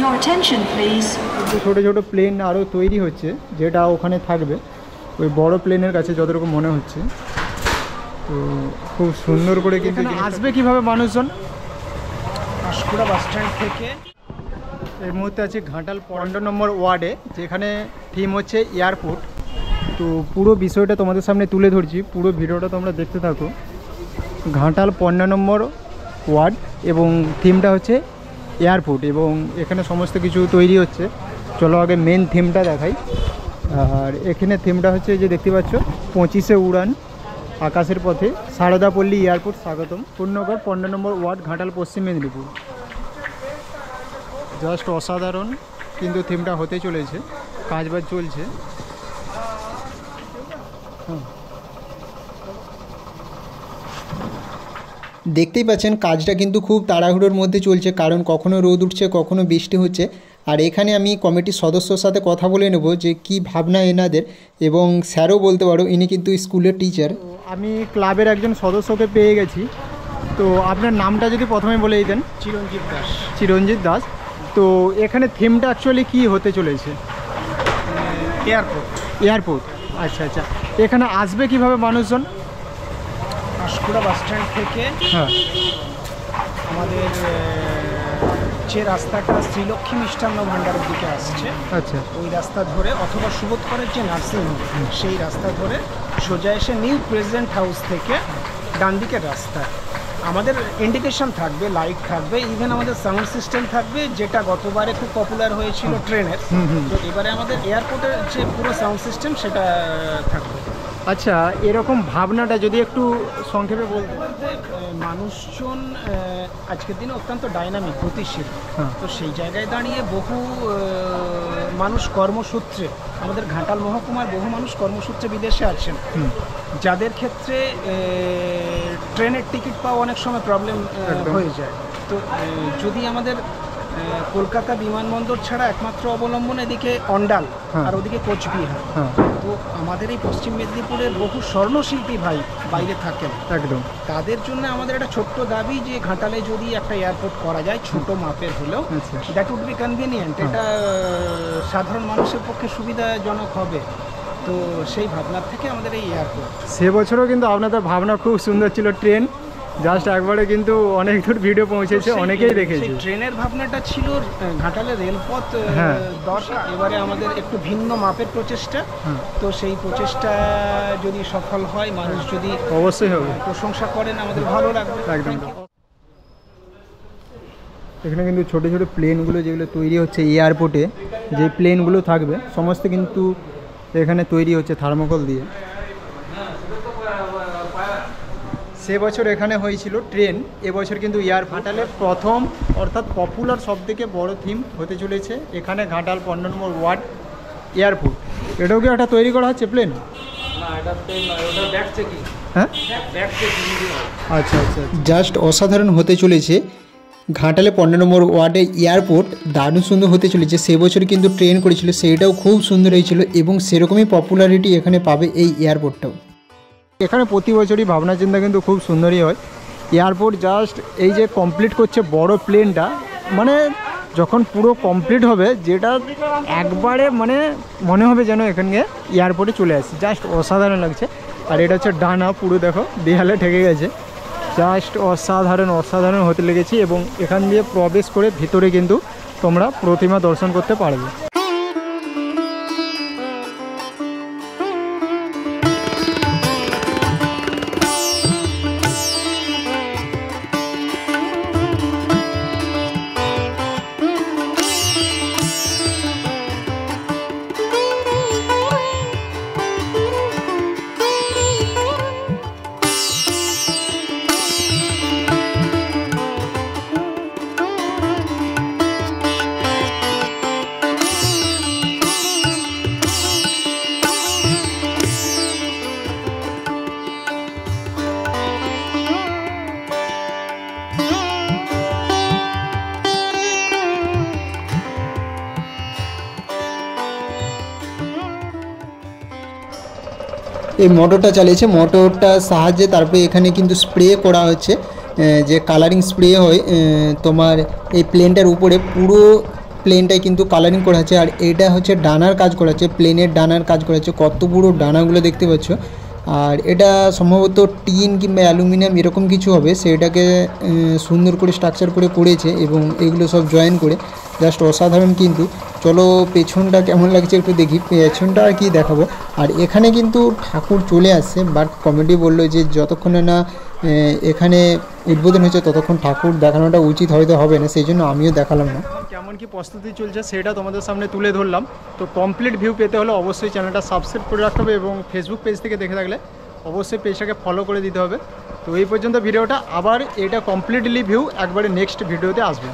Your attention please. ছোট ছোট plane আরও তৈরি হচ্ছে, যেটা ওখানে থাকবে ওই বড় প্লেনের কাছে যতটুকু মনে হচ্ছে। তো খুব সুন্দর করে কিন্তু আসবে কিভাবে মানুষজন পাঁশকুড়া বাস স্ট্যান্ড থেকে। এই মুহূর্তে আছে ঘাটাল 15 নম্বর ওয়ার্ডে, যেখানে থিম হচ্ছে এয়ারপোর্ট। তো পুরো বিষয়টা তোমাদের সামনে তুলে ধরছি, পুরো ভিডিওটা তোমরা দেখতে থাকো। ঘাটাল 15 নম্বর ওয়ার্ড এবং থিমটা হচ্ছে এয়ারপোর্ট, এবং এখানে সমস্ত কিছু তৈরি হচ্ছে। চলো আগে মেন থিমটা দেখাই। আর এখানে থিমটা হচ্ছে যে দেখতে পাচ্ছ 25শে উড়ান আকাশের পথে সারদাপল্লী এয়ারপোর্ট স্বাগতম, পূর্ণগড় 15 নম্বর ওয়ার্ড, ঘাটাল, পশ্চিম মেদিনীপুর। জাস্ট অসাধারণ কিন্তু থিমটা হতে চলেছে, কাজবাজ চলছে। দেখতেই পাচ্ছেন কাজটা কিন্তু খুব তাড়াহুড়োর মধ্যে চলছে, কারণ কখনো রোদ উঠছে, কখনো বৃষ্টি হচ্ছে। আর এখানে আমি কমিটির সদস্যর সাথে কথা বলে নেব যে কি ভাবনা এনাদের, এবং স্যারও বলতে পারো, ইনি কিন্তু স্কুলের টিচার। আমি ক্লাবের একজন সদস্যকে পেয়ে গেছি। তো আপনার নামটা যদি প্রথমে বলে দিতেন। চিরঞ্জিত দাস। চিরঞ্জিত দাস। তো এখানে থিমটা অ্যাকচুয়ালি কি হতে চলেছে? এয়ারপোর্ট। এয়ারপোর্ট, আচ্ছা আচ্ছা। এখানে আসবে কিভাবে মানুষজন? পাঁশকুড়া বাস স্ট্যান্ড থেকে হ্যাঁ, আমাদের যে রাস্তাটা শ্রীলক্ষ্মী মিষ্টান্ন ভাণ্ডারের দিকে আসছে, আচ্ছা, ওই রাস্তা ধরে, অথবা সুবোধকরের যে নার্সিংহোম সেই রাস্তা ধরে সোজা এসে নিউ প্রেসিডেন্ট হাউস থেকে ডান দিকের রাস্তা আমাদের ইন্ডিকেশন থাকবে, লাইট থাকবে, ইভেন আমাদের সাউন্ড সিস্টেম থাকবে, যেটা গতবারে খুব পপুলার হয়েছিল ট্রেনের। তো এবারে আমাদের এয়ারপোর্টের যে পুরো সাউন্ড সিস্টেম সেটা থাকবে। আচ্ছা, এরকম ভাবনাটা যদি একটু সংক্ষেপে বলতে। মানুষজন আজকের দিনে অত্যন্ত ডাইনামিক, গতিশীল। হ্যাঁ। তো সেই জায়গায় দাঁড়িয়ে বহু মানুষ কর্মসূত্রে, আমাদের ঘাটাল মহকুমার বহু মানুষ কর্মসূত্রে বিদেশে আছেন, যাদের ক্ষেত্রে ট্রেনের টিকিট পাওয়া অনেক সময় প্রবলেম হয়ে যায়। তো যদি আমাদের কলকাতা বিমানবন্দর ছাড়া একমাত্র অবলম্বন এদিকে অন্ডাল, আর ওদিকে কোচবিহার। তো আমাদের এই পশ্চিম মেদিনীপুরের বহু স্বর্ণশিল্পী ভাই বাইরে থাকেন, একদম তাদের জন্য আমাদের একটা ছোট্ট দাবি যে ঘাটালে যদি একটা এয়ারপোর্ট করা যায়, ছোট মাপের হলেও, দ্যাট উড বি কনভিনিয়েন্ট। এটা সাধারণ মানুষের পক্ষে সুবিধাজনক হবে। তো সেই ভাবনার থেকে আমাদের এই এয়ারপোর্ট। সে বছরও কিন্তু আপনাদের ভাবনা খুব সুন্দর ছিল, ট্রেন জাস্ট একবারে কিন্তু অনেক দূর ভিডিও পৌঁছেছে, অনেকেই দেখেছে। ট্রেনের ভাবনাটা ছিল ঘাটালে রেলপথ 10, এবারে আমাদের একটু ভিন্ন মাপের প্রচেষ্টা। তো সেই প্রচেষ্টা যদি সফল হয়, মানুষ যদি অবশ্যই হবে, প্রশংসা করেন, আমাদের ভালো লাগবে। একদম। এখানে কিন্তু ছোট ছোট প্লেনগুলো যেগুলো তৈরি হচ্ছে এয়ারপোর্টে, যে প্লেনগুলো থাকবে সমস্ত কিন্তু এখানে তৈরি হচ্ছে থার্মোকল দিয়ে। সে বছর এখানে হয়েছিল ট্রেন, এবছর কিন্তু ঘাটালের প্রথম অর্থাৎ পপুলার সবথেকে বড় থিম হতে চলেছে এখানে ঘাটাল 15 নম্বর ওয়ার্ড এয়ারপোর্ট। এটাও কি একটা তৈরি করা হচ্ছে প্লেন? হ্যাঁ, আচ্ছা আচ্ছা। জাস্ট অসাধারণ হতে চলেছে ঘাটালে 15 নম্বর ওয়ার্ডে এয়ারপোর্ট, দারুণ সুন্দর হতে চলেছে। সে বছর কিন্তু ট্রেন করেছিল, সেইটাও খুব সুন্দর হয়েছিল, এবং সেরকমই পপুলারিটি এখানে পাবে এই এয়ারপোর্টটাও। এখানে প্রতি বছরই ভাবনা চিন্তা কিন্তু খুব সুন্দরই হয়। এয়ারপোর্ট জাস্ট এই যে কমপ্লিট করছে বড় প্লেনটা, মানে যখন পুরো কমপ্লিট হবে, যেটা একবারে মানে মনে হবে যেন এখানে এয়ারপোর্টে চলে আসছে, জাস্ট অসাধারণ লাগছে। আর এটা হচ্ছে ডানা, পুরো দেখো দেয়ালে ঠেকে গেছে, জাস্ট অসাধারণ অসাধারণ হতে লেগেছে। এবং এখান দিয়ে প্রবেশ করে ভিতরে কিন্তু তোমরা প্রতিমা দর্শন করতে পারবে। এই মোটরটা চালিয়েছে, মোটরটার সাহায্যে তারপরে এখানে কিন্তু স্প্রে করা হচ্ছে, যে কালারিং স্প্রে হয় তোমার এই প্লেনটার উপরে পুরো প্লেনটাই কিন্তু কালারিং করা আছে। আর এটা হচ্ছে ডানার কাজ করা আছে, প্লেনের ডানার কাজ করা আছে, কত বড় ডানাগুলো দেখতে পাচ্ছ। আর এটা সম্ভবত টিন কিংবা অ্যালুমিনিয়াম এরকম কিছু হবে, সেটাকে সুন্দর করে স্ট্রাকচার করে করেছে এবং এগুলো সব জয়েন করে জাস্ট অসাধারণ। কিন্তু চলো পেছনটা কেমন লাগছে একটু দেখি, পেছনটা আর কি দেখাবো। আর এখানে কিন্তু ঠাকুর চলে আসছে, বাট কমিটি বললো যে যতক্ষণে না এখানে উদ্বোধন হয়েছে ততক্ষণ ঠাকুর দেখানোটা উচিত হয়তো হবে না, সেই জন্য আমিও দেখালাম না। কেমন কি প্রস্তুতি চলছে সেটা তোমাদের সামনে তুলে ধরলাম। তো কমপ্লিট ভিউ পেতে হলে অবশ্যই চ্যানেলটা সাবস্ক্রাইব করে রাখতে হবে এবং ফেসবুক পেজ থেকে দেখে থাকলে অবশ্যই পেজটাকে ফলো করে দিতে হবে। তো এই পর্যন্ত ভিডিওটা, আবার এটা কমপ্লিটলি ভিউ একবারে নেক্সট ভিডিওতে আসবে।